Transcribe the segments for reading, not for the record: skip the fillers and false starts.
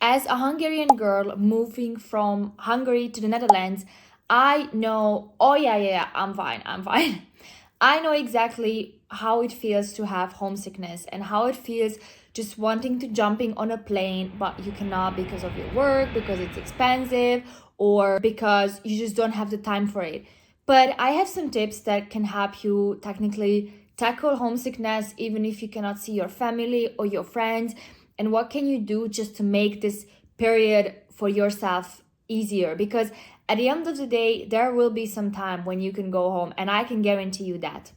As a Hungarian girl moving from Hungary to the Netherlands, I know, oh yeah, I'm fine. I know exactly how it feels to have homesickness and how it feels just wanting to jumping on a plane, but you cannot because of your work, because it's expensive, or because you just don't have the time for it. But I have some tips that can help you technically tackle homesickness even if you cannot see your family or your friends. And what can you do just to make this period for yourself easier? Because at the end of the day, there will be some time when you can go home, and I can guarantee you that.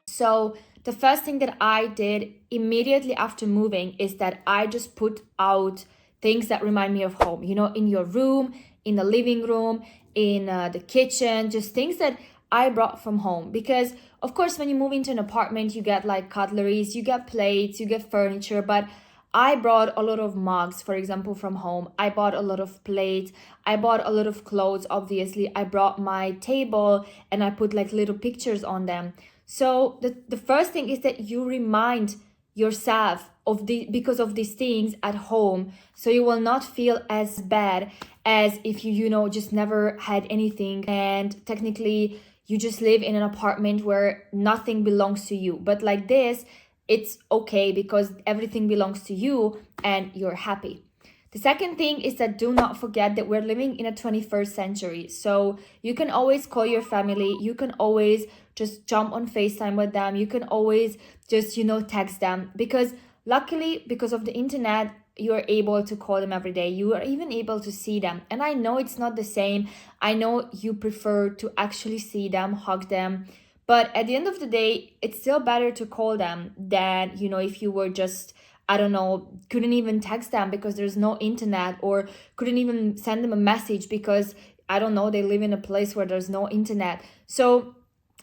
So, the first thing that I did immediately after moving is that I just put out things that remind me of home, in your room, in the living room, in the kitchen, just things that I brought from home. Because, of course, when you move into an apartment, you get like cutleries, you get plates, you get furniture, but I brought a lot of mugs, for example, from home. I bought a lot of plates. I bought a lot of clothes, obviously. I brought my table and I put like little pictures on them. So the first thing is that you remind yourself of the because of these things at home, so you will not feel as bad as if you just never had anything and technically you just live in an apartment where nothing belongs to you. But like this, it's okay because everything belongs to you and you're happy. The second thing is that do not forget that we're living in a 21st century. So you can always call your family. You can always just jump on FaceTime with them. You can always just, text them. Because luckily, because of the internet, you're able to call them every day. You are even able to see them. And I know it's not the same. I know you prefer to actually see them, hug them. But at the end of the day, it's still better to call them than, if you were just, I don't know, couldn't even text them because there's no internet, or couldn't even send them a message because, I don't know, they live in a place where there's no internet. So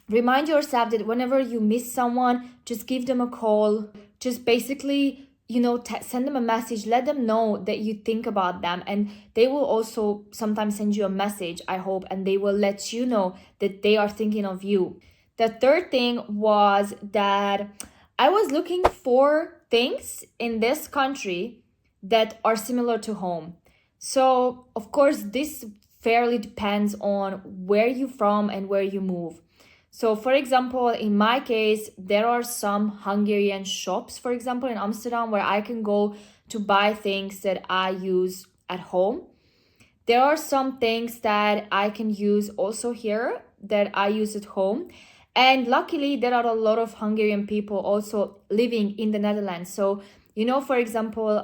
remind yourself that whenever you miss someone, just give them a call. Just basically, send them a message. Let them know that you think about them. And they will also sometimes send you a message, I hope, and they will let you know that they are thinking of you. The third thing was that I was looking for things in this country that are similar to home. So, of course, this fairly depends on where you're from and where you move. So, for example, in my case, there are some Hungarian shops, for example, in Amsterdam, where I can go to buy things that I use at home. There are some things that I can use also here that I use at home. And luckily, there are a lot of Hungarian people also living in the Netherlands. So, for example,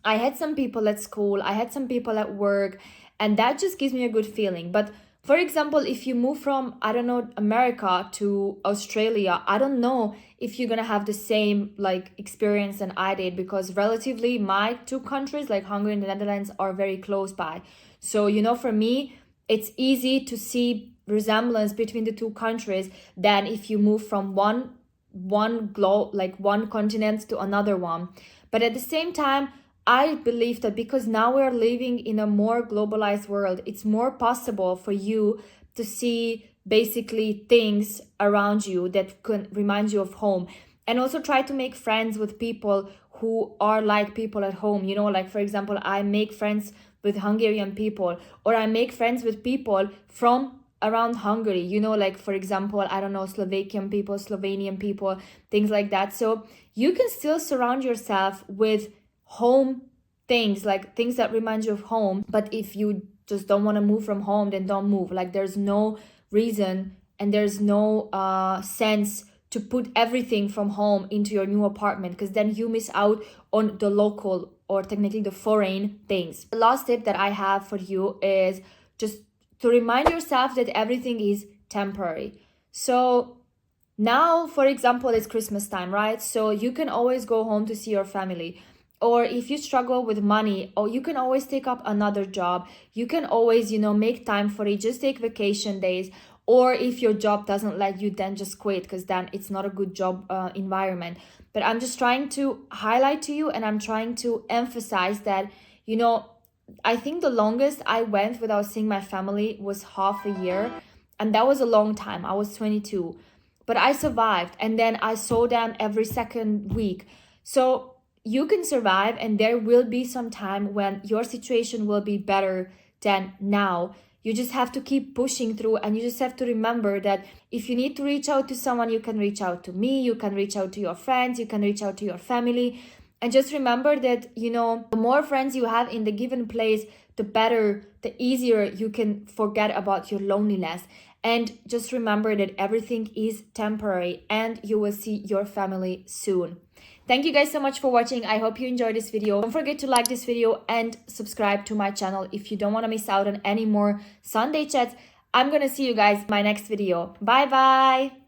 I had some people at school, I had some people at work, and that just gives me a good feeling. But for example, if you move from, I don't know, America to Australia, I don't know if you're gonna have the same like experience than I did, because relatively my two countries, like Hungary and the Netherlands, are very close by. So, for me, it's easy to see resemblance between the two countries than if you move from one globe, like one continent, to another one. But at the same time, I believe that because now we're living in a more globalized world, it's more possible for you to see basically things around you that can remind you of home. And also try to make friends with people who are like people at home. Like for example, I make friends with Hungarian people, or I make friends with people from around Hungary, like for example, I don't know, Slovakian people, Slovenian people, things like that. So you can still surround yourself with home things, like things that remind you of home. But if you just don't want to move from home, then don't move. Like there's no reason and there's no sense to put everything from home into your new apartment, because then you miss out on the local, or technically the foreign things. The last tip that I have for you is just to remind yourself that everything is temporary. So now, for example, it's Christmas time, right? So you can always go home to see your family. Or if you struggle with money, or you can always take up another job. You can always, make time for it. Just take vacation days. Or if your job doesn't let you, then just quit, because then it's not a good job environment. But I'm just trying to highlight to you, and I'm trying to emphasize that, I think the longest I went without seeing my family was half a year. And that was a long time. I was 22. but I survived, and then I saw them every second week. So you can survive, and there will be some time when your situation will be better than now. You just have to keep pushing through, and you just have to remember that if you need to reach out to someone, you can reach out to me, you can reach out to your friends, you can reach out to your family. And just remember that, you know, the more friends you have in the given place, the better, the easier you can forget about your loneliness. And just remember that everything is temporary, and you will see your family soon. Thank you guys so much for watching. I hope you enjoyed this video. Don't forget to like this video and subscribe to my channel if you don't want to miss out on any more Sunday chats. I'm gonna see you guys in my next video. Bye bye.